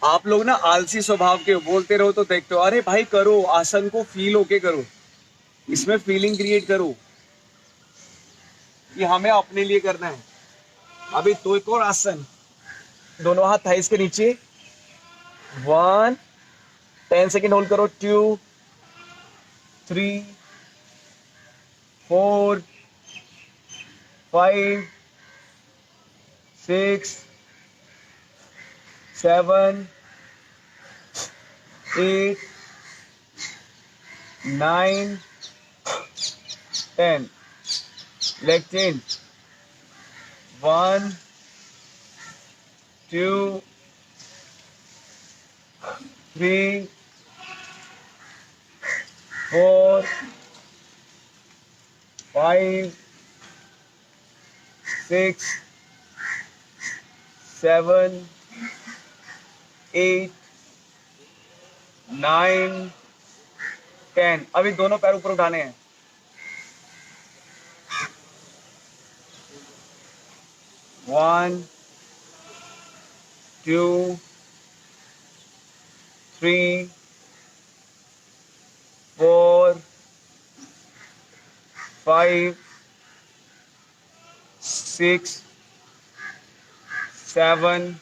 आप लोग ना आलसी स्वभाव के हो, बोलते रहो तो देखते हो। अरे भाई करो, आसन को फील होके करो, इसमें फीलिंग क्रिएट करो कि हमें अपने लिए करना है। अभी तो एक और आसन, दोनों हाथ थाइस के नीचे, 1, 10 सेकेंड होल्ड करो, 2, 3, 4, 5, 6, 7, 8, 9, 10. Leg change. 1, 2, 3, 4, 5, 6, 7, 8, 9, 10. अभी दोनों पैर ऊपर उठाने हैं। 1, 2, 3, 4, 5, 6, 7,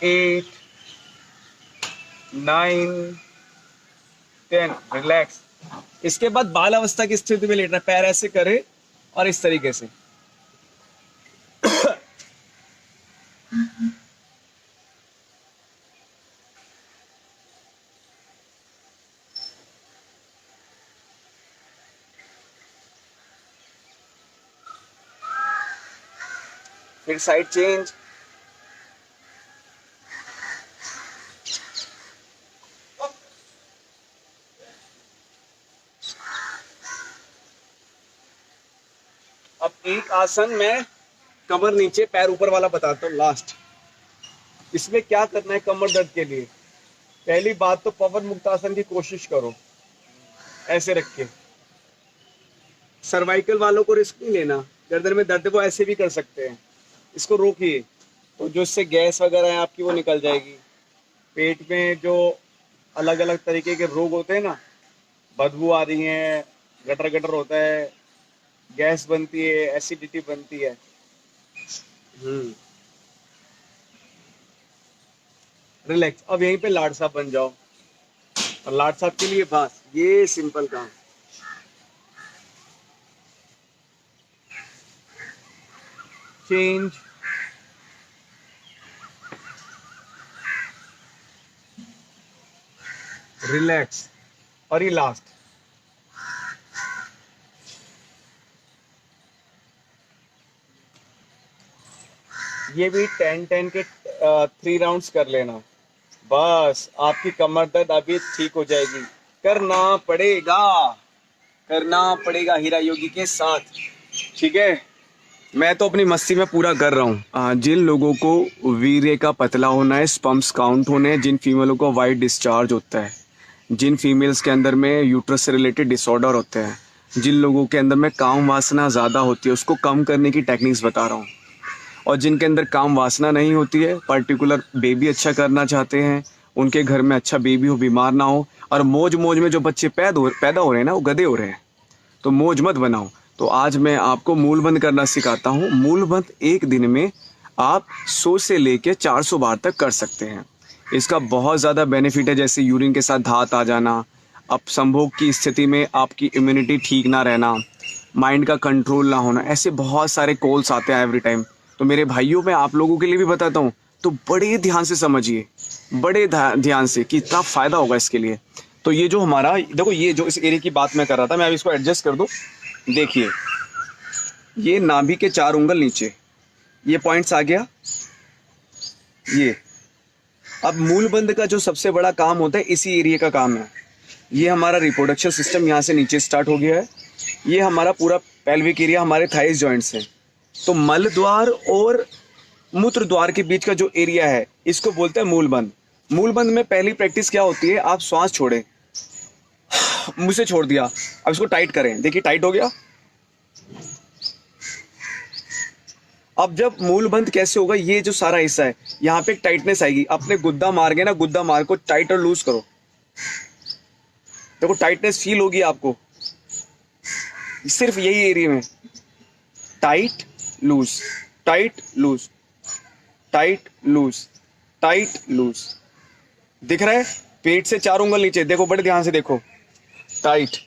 8, 9, 10. रिलैक्स। इसके बाद बाल अवस्था की स्थिति में लेटना है, पैर ऐसे करे और इस तरीके से। फिर साइड चेंज। अब एक आसन में कमर नीचे पैर ऊपर वाला बताता हूँ, लास्ट। इसमें क्या करना है कमर दर्द के लिए? पहली बात तो पवन मुक्तासन की कोशिश करो, ऐसे रख के। सर्वाइकल वालों को रिस्क नहीं लेना, गर्दन में दर्द वो ऐसे भी कर सकते हैं। इसको रोकिए, तो जो इससे गैस वगैरह है आपकी वो निकल जाएगी। पेट में जो अलग अलग तरीके के रोग होते हैं ना, बदबू आ रही है, गटर गटर होता है, गैस बनती है, एसिडिटी बनती है। रिलैक्स। अब यहीं पे लाड साहब बन जाओ, और लाड साहब के लिए बस ये सिंपल काम। चेंज। रिलैक्स। और ये लास्ट। ये भी 10-10 के 3 राउंड्स कर लेना, बस आपकी कमर दर्द अभी ठीक हो जाएगी। करना पड़ेगा, करना पड़ेगा हीरा योगी के साथ, ठीक है? मैं तो अपनी मस्ती में पूरा कर रहा हूँ। जिन लोगों को वीर्य का पतला होना है, स्पम्स काउंट होने हैं, जिन फीमेलों को वाइट डिस्चार्ज होता है, जिन फीमेल्स के अंदर में यूट्रस से रिलेटेड डिसऑर्डर होते हैं, जिन लोगों के अंदर में काम वासना ज़्यादा होती है, उसको कम करने की टेक्निक्स बता रहा हूँ। और जिनके अंदर काम वासना नहीं होती है, पर्टिकुलर बेबी अच्छा करना चाहते हैं, उनके घर में अच्छा बेबी हो, बीमार ना हो, और मौज मौज में जो बच्चे पैदा हो रहे हैं ना, वो गधे हो रहे हैं, तो मौज मत बनाओ। तो आज मैं आपको मूलबंध करना सिखाता हूँ। मूलबंध एक दिन में आप 100 से लेके 400 बार तक कर सकते हैं। इसका बहुत ज़्यादा बेनिफिट है, जैसे यूरिन के साथ धात आ जाना, अब संभोग की स्थिति में आपकी इम्यूनिटी ठीक ना रहना, माइंड का कंट्रोल ना होना, ऐसे बहुत सारे कॉल्स आते हैं एवरी टाइम। तो मेरे भाइयों, मैं आप लोगों के लिए भी बताता हूँ, तो बड़े ध्यान से समझिए, बड़े ध्यान से, कि इतना फ़ायदा होगा इसके लिए। तो ये जो हमारा, देखो ये जो इस एरिया की बात मैं कर रहा था, मैं अब इसको एडजस्ट कर दूँ। देखिए, ये नाभि के 4 उंगल नीचे, ये पॉइंट्स आ गया। ये अब मूलबंध का जो सबसे बड़ा काम होता है, इसी एरिया का काम है। ये हमारा रिप्रोडक्शन सिस्टम यहाँ से नीचे स्टार्ट हो गया है। ये हमारा पूरा पेल्विक एरिया, हमारे थाइस जॉइंट्स हैं। तो मल द्वार और मूत्र द्वार के बीच का जो एरिया है, इसको बोलते हैं मूलबंध। मूलबंध में पहली प्रैक्टिस क्या होती है? आप श्वास छोड़ें, मुंह से छोड़ दिया, अब इसको टाइट करें। देखिए टाइट हो गया। अब जब मूल बंद कैसे होगा, ये जो सारा हिस्सा है यहाँ पे एक टाइटनेस आएगी, अपने गुद्दा मार के ना, गुद्दा मार को टाइट और लूज करो, देखो टाइटनेस फील होगी आपको सिर्फ यही एरिया में। Tight loose, tight loose, tight loose, tight loose. दिख रहा है? पेट से 4 उंगल नीचे देखो, बड़े ध्यान से देखो, टाइट।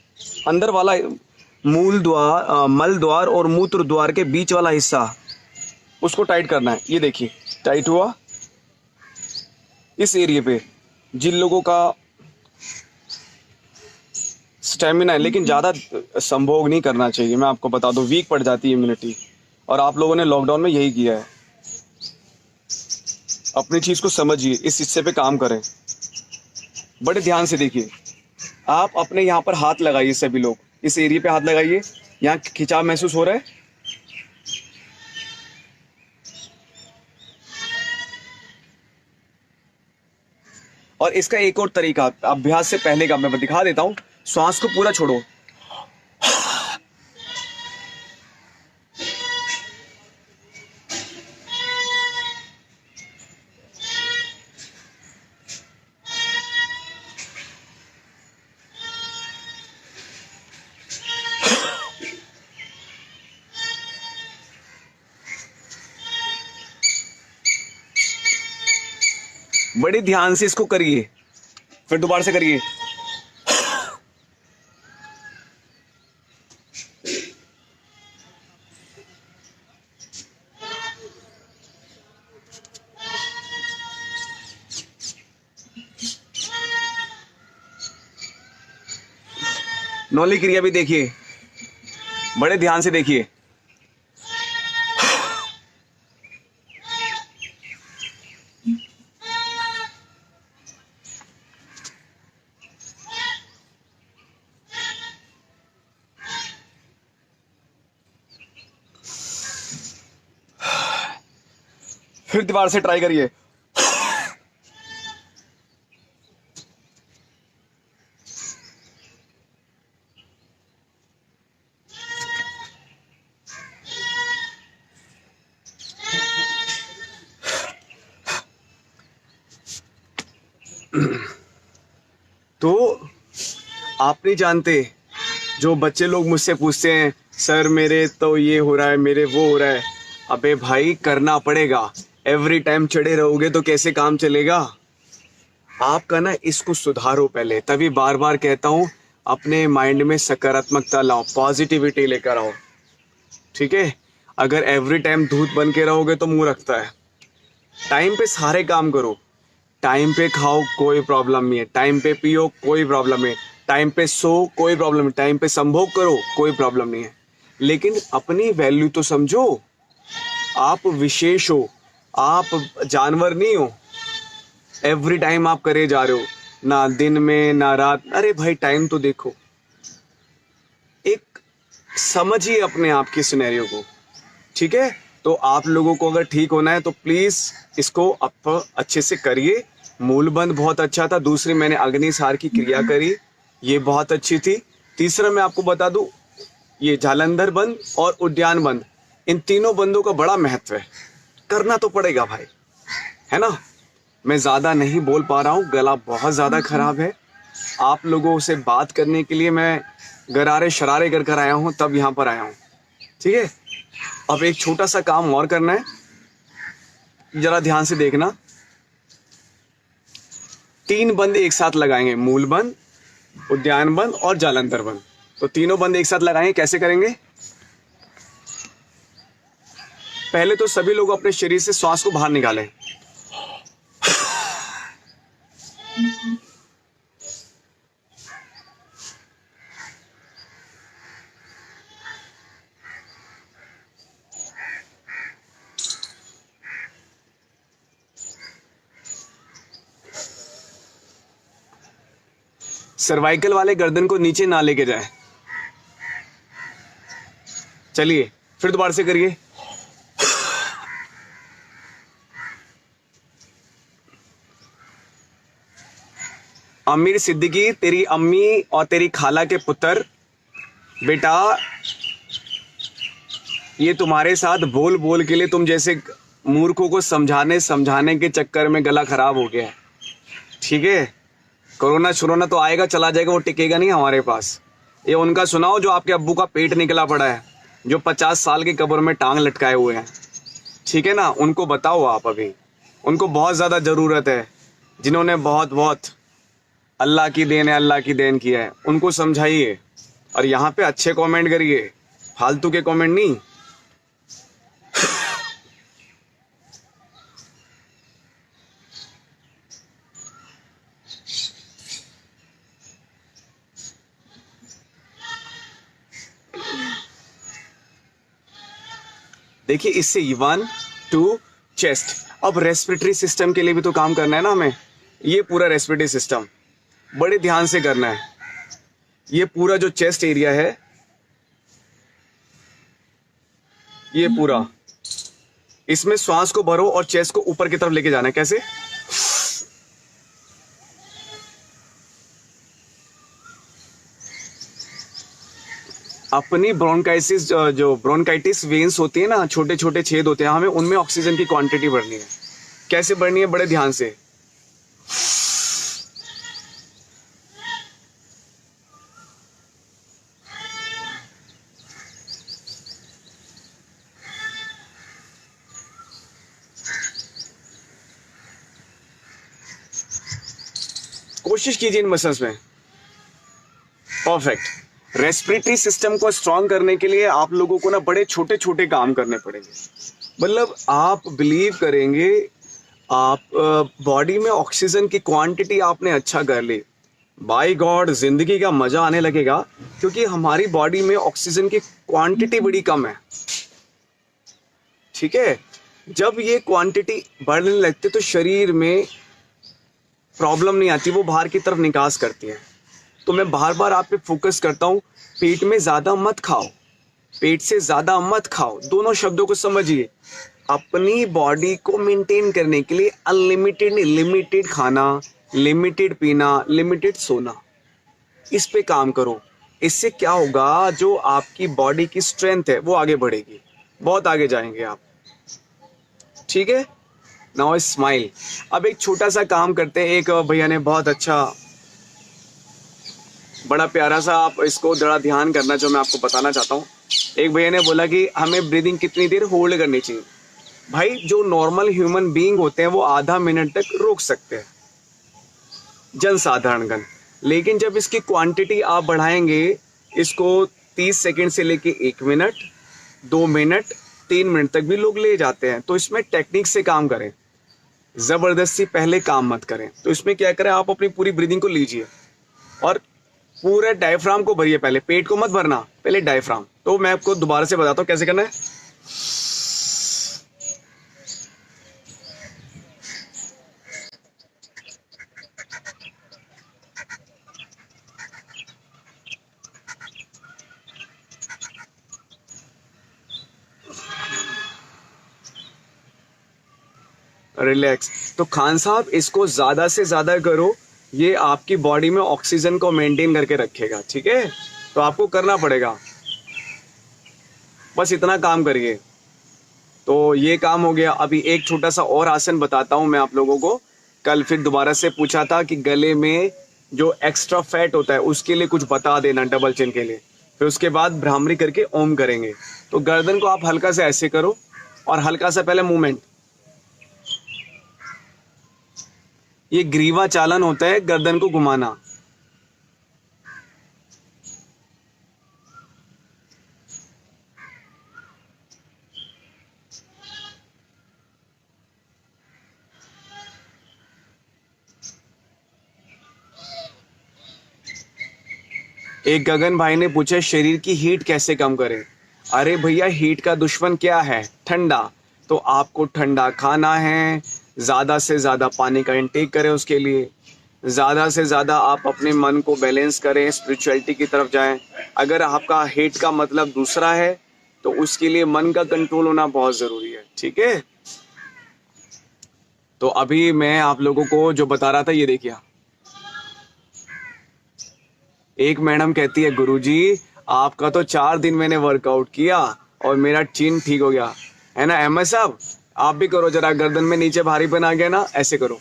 अंदर वाला मूल द्वार, मल द्वार और मूत्र द्वार के बीच वाला हिस्सा, उसको टाइट करना है। ये देखिए टाइट हुआ। इस एरिया पे जिन लोगों का स्टेमिना है, लेकिन ज़्यादा संभोग नहीं करना चाहिए, मैं आपको बता दूं, वीक पड़ जाती है इम्यूनिटी, और आप लोगों ने लॉकडाउन में यही किया है। अपनी चीज़ को समझिए, इस हिस्से पे काम करें, बड़े ध्यान से देखिए। आप अपने यहाँ पर हाथ लगाइए, सभी लोग इस एरिया पे हाथ लगाइए, यहाँ खिंचाव महसूस हो रहा है? और इसका एक और तरीका अभ्यास से पहले का मैं दिखा देता हूं। श्वास को पूरा छोड़ो, बड़े ध्यान से इसको करिए, फिर दोबारा से करिए। नौली क्रिया भी देखिए, बड़े ध्यान से देखिए। फिर दोबारा से ट्राई करिए। तो आप नहीं जानते, जो बच्चे लोग मुझसे पूछते हैं सर मेरे तो ये हो रहा है, मेरे वो हो रहा है, अबे भाई करना पड़ेगा। एवरी टाइम चढ़े रहोगे तो कैसे काम चलेगा? आपका ना इसको सुधारो पहले, तभी बार बार कहता हूँ अपने माइंड में सकारात्मकता लाओ, पॉजिटिविटी लेकर आओ, ठीक है? अगर एवरी टाइम धूत बन के रहोगे तो मुंह रखता है। टाइम पे सारे काम करो, टाइम पे खाओ कोई प्रॉब्लम नहीं है, टाइम पे पियो कोई प्रॉब्लम नहीं है, टाइम पे सो कोई प्रॉब्लम नहीं, टाइम पे संभोग करो कोई प्रॉब्लम नहीं है, लेकिन अपनी वैल्यू तो समझो। आप विशेष हो, आप जानवर नहीं हो। एवरी टाइम आप करे जा रहे हो, ना दिन में ना रात। अरे भाई टाइम तो देखो, एक समझिए अपने आप की सिनेरियो को, ठीक है? तो आप लोगों को अगर ठीक होना है तो प्लीज इसको आप अच्छे से करिए। मूलबंध बहुत अच्छा था। दूसरी मैंने अग्निसार की क्रिया करी, ये बहुत अच्छी थी। तीसरा मैं आपको बता दूं, ये जालंधर बंद और उद्यान बंद, इन तीनों बंदों का बड़ा महत्व है, करना तो पड़ेगा भाई, है ना? मैं ज्यादा नहीं बोल पा रहा हूँ, गला बहुत ज्यादा खराब है। आप लोगों से बात करने के लिए मैं गरारे शरारे कर कर आया हूँ, तब यहाँ पर आया हूँ, ठीक है? अब एक छोटा सा काम और करना है, जरा ध्यान से देखना। 3 बंद एक साथ लगाएंगे, मूल बंद, उद्यान बंद और जालंधर बंद। तो तीनों बंद एक साथ लगाएंगे। कैसे करेंगे? पहले तो सभी लोग अपने शरीर से श्वास को बाहर निकालें, सर्वाइकल वाले गर्दन को नीचे ना लेके जाए। चलिए फिर दोबारा से करिए। अमीर सिद्दीकी, तेरी अम्मी और तेरी खाला के पुत्र, बेटा ये तुम्हारे साथ बोल बोल के लिए तुम जैसे मूर्खों को समझाने समझाने के चक्कर में गला खराब हो गया है। ठीक है, कोरोना शुरोना तो आएगा चला जाएगा, वो टिकेगा नहीं हमारे पास। ये उनका सुनाओ जो आपके अब्बू का पेट निकला पड़ा है, जो 50 साल की कब्र में टांग लटकाए हुए हैं। ठीक है ना, उनको बताओ आप। अभी उनको बहुत ज़्यादा ज़रूरत है, जिन्होंने बहुत बहुत अल्लाह की देन है, अल्लाह की देन किया है, उनको समझाइए। और यहाँ पे अच्छे कमेंट करिए, फालतू के कमेंट नहीं। देखिए इससे 1 2 चेस्ट। अब रेस्पिरेटरी सिस्टम के लिए भी तो काम करना है ना हमें। ये पूरा रेस्पिरेटरी सिस्टम बड़े ध्यान से करना है। ये पूरा जो चेस्ट एरिया है, ये पूरा, इसमें श्वास को भरो और चेस्ट को ऊपर की तरफ लेके जाना है। कैसे? अपनी ब्रोंकाइटिस, जो ब्रोंकाइटिस वेन्स होती है ना, छोटे छोटे छेद होते हैं, हमें उनमें ऑक्सीजन की क्वांटिटी बढ़नी है। कैसे बढ़नी है? बड़े ध्यान से। कोशिश कीजिए इन मसल्स में। परफेक्ट। रेस्पिरेटरी सिस्टम को स्ट्रांग करने के लिए आप लोगों को ना बड़े छोटे छोटे काम करने पड़ेंगे। मतलब आप बिलीव करेंगे, आप बॉडी में ऑक्सीजन की क्वांटिटी आपने अच्छा कर ली, बाय गॉड जिंदगी का मजा आने लगेगा। क्योंकि हमारी बॉडी में ऑक्सीजन की क्वांटिटी बड़ी कम है। ठीक है, जब ये क्वांटिटी बढ़ने लगती तो शरीर में प्रॉब्लम नहीं आती, वो बाहर की तरफ निकास करती है। तो मैं बार बार आप पे फोकस करता हूँ, पेट में ज्यादा मत खाओ, पेट से ज्यादा मत खाओ। दोनों शब्दों को समझिए। अपनी बॉडी को मेंटेन करने के लिए अनलिमिटेड नहीं, लिमिटेड खाना, लिमिटेड पीना, लिमिटेड सोना, इस पे काम करो। इससे क्या होगा, जो आपकी बॉडी की स्ट्रेंथ है वो आगे बढ़ेगी, बहुत आगे जाएंगे आप। ठीक है, नाउ स्माइल। अब एक छोटा सा काम करते हैं। एक भैया ने बहुत अच्छा, बड़ा प्यारा सा, आप इसको जरा ध्यान करना जो मैं आपको बताना चाहता हूँ। एक भैया ने बोला कि हमें ब्रीदिंग कितनी देर होल्ड करनी चाहिए। भाई जो नॉर्मल ह्यूमन बीइंग होते हैं वो आधा मिनट तक रोक सकते हैं, जन साधारणगण। लेकिन जब इसकी क्वांटिटी आप बढ़ाएंगे, इसको 30 सेकंड से लेके 1 मिनट, 2 मिनट, 3 मिनट तक भी लोग ले जाते हैं। तो इसमें टेक्निक से काम करें, जबरदस्ती पहले काम मत करें। तो इसमें क्या करें, आप अपनी पूरी ब्रीदिंग को लीजिए और पूरे डायफ्राम को भरिए। पहले पेट को मत भरना, पहले डायफ्राम। तो मैं आपको दोबारा से बताता हूँ कैसे करना है। रिलैक्स। तो खान साहब इसको ज्यादा से ज्यादा करो, ये आपकी बॉडी में ऑक्सीजन को मेंटेन करके रखेगा। ठीक है, तो आपको करना पड़ेगा, बस इतना काम करिए। तो ये काम हो गया। अभी एक छोटा सा और आसन बताता हूँ मैं आप लोगों को। कल फिर दोबारा से पूछा था कि गले में जो एक्स्ट्रा फैट होता है उसके लिए कुछ बता देना, डबल चिन के लिए। फिर उसके बाद भ्रामरी करके ओम करेंगे। तो गर्दन को आप हल्का से ऐसे करो और हल्का सा पहले मूवमेंट। ये ग्रीवा चालन होता है, गर्दन को घुमाना। एक गगन भाई ने पूछा शरीर की हीट कैसे कम करें। अरे भैया, हीट का दुश्मन क्या है? ठंडा। तो आपको ठंडा खाना है, ज़्यादा से ज़्यादा पानी का इंटेक करें। उसके लिए ज़्यादा से ज़्यादा आप अपने मन को बैलेंस करें, स्पिरिचुअलिटी की तरफ जाएं। अगर आपका हीट का मतलब दूसरा है तो उसके लिए मन का कंट्रोल होना बहुत ज़रूरी है। ठीक है, तो अभी मैं आप लोगों को जो बता रहा था, ये देखिए। एक मैडम कहती है, गुरुजी आपका तो 4 दिन मैंने वर्कआउट किया और मेरा चिन ठीक हो गया, है ना। अहमद साहब आप भी करो जरा, गर्दन में नीचे भारीपन आ गया ना, ऐसे करो।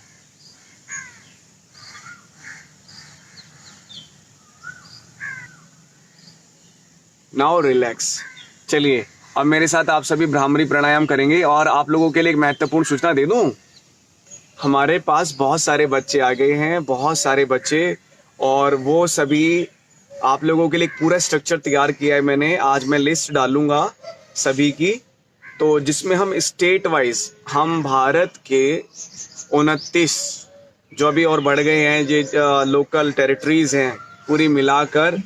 Now relax. चलिए अब मेरे साथ आप सभी भ्रामरी प्राणायाम करेंगे। और आप लोगों के लिए एक महत्वपूर्ण सूचना दे दूं, हमारे पास बहुत सारे बच्चे आ गए हैं, बहुत सारे बच्चे, और वो सभी आप लोगों के लिए एक पूरा स्ट्रक्चर तैयार किया है मैंने। आज मैं लिस्ट डालूंगा सभी की, तो जिसमें हम स्टेट वाइज, हम भारत के 29 जो अभी और बढ़ गए हैं, जो लोकल टेरिटरीज हैं पूरी मिलाकर,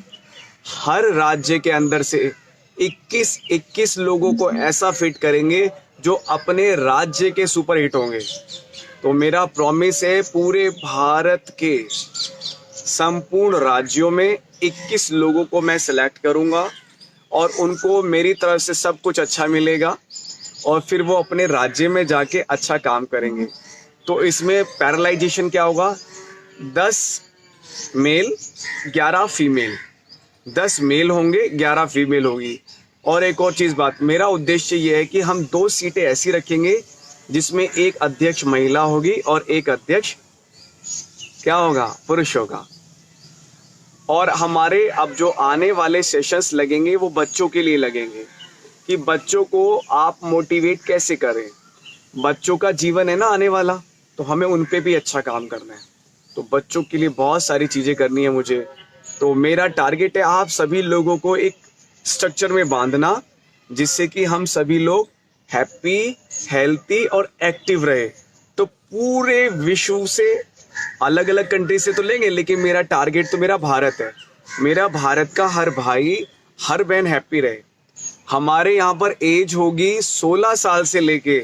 हर राज्य के अंदर से 21 लोगों को ऐसा फिट करेंगे जो अपने राज्य के सुपर हिट होंगे। तो मेरा प्रॉमिस है, पूरे भारत के संपूर्ण राज्यों में 21 लोगों को मैं सिलेक्ट करूंगा और उनको मेरी तरफ से सब कुछ अच्छा मिलेगा और फिर वो अपने राज्य में जाके अच्छा काम करेंगे। तो इसमें पैरालाइजेशन क्या होगा, 10 मेल 11 फीमेल, 10 मेल होंगे 11 फीमेल होगी। और एक और चीज़ बात, मेरा उद्देश्य ये है कि हम 2 सीटें ऐसी रखेंगे जिसमें एक अध्यक्ष महिला होगी और एक अध्यक्ष क्या होगा, पुरुष होगा। और हमारे अब जो आने वाले सेशंस लगेंगे वो बच्चों के लिए लगेंगे कि बच्चों को आप मोटिवेट कैसे करें। बच्चों का जीवन है ना आने वाला, तो हमें उन पे भी अच्छा काम करना है। तो बच्चों के लिए बहुत सारी चीज़ें करनी है मुझे। तो मेरा टारगेट है आप सभी लोगों को एक स्ट्रक्चर में बांधना, जिससे कि हम सभी लोग हैप्पी, हेल्थी और एक्टिव रहे। तो पूरे विश्व से, अलग अलग कंट्री से तो लेंगे, लेकिन मेरा टारगेट तो मेरा भारत है। मेरा भारत का हर भाई हर बहन हैप्पी रहे। हमारे यहाँ पर एज होगी 16 साल से लेके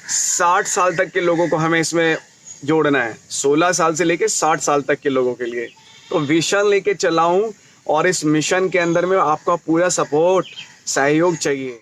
60 साल तक के लोगों को हमें इसमें जोड़ना है, 16 साल से लेके 60 साल तक के लोगों के लिए। तो विजन लेके चला हूँ और इस मिशन के अंदर में आपका पूरा सपोर्ट, सहयोग चाहिए।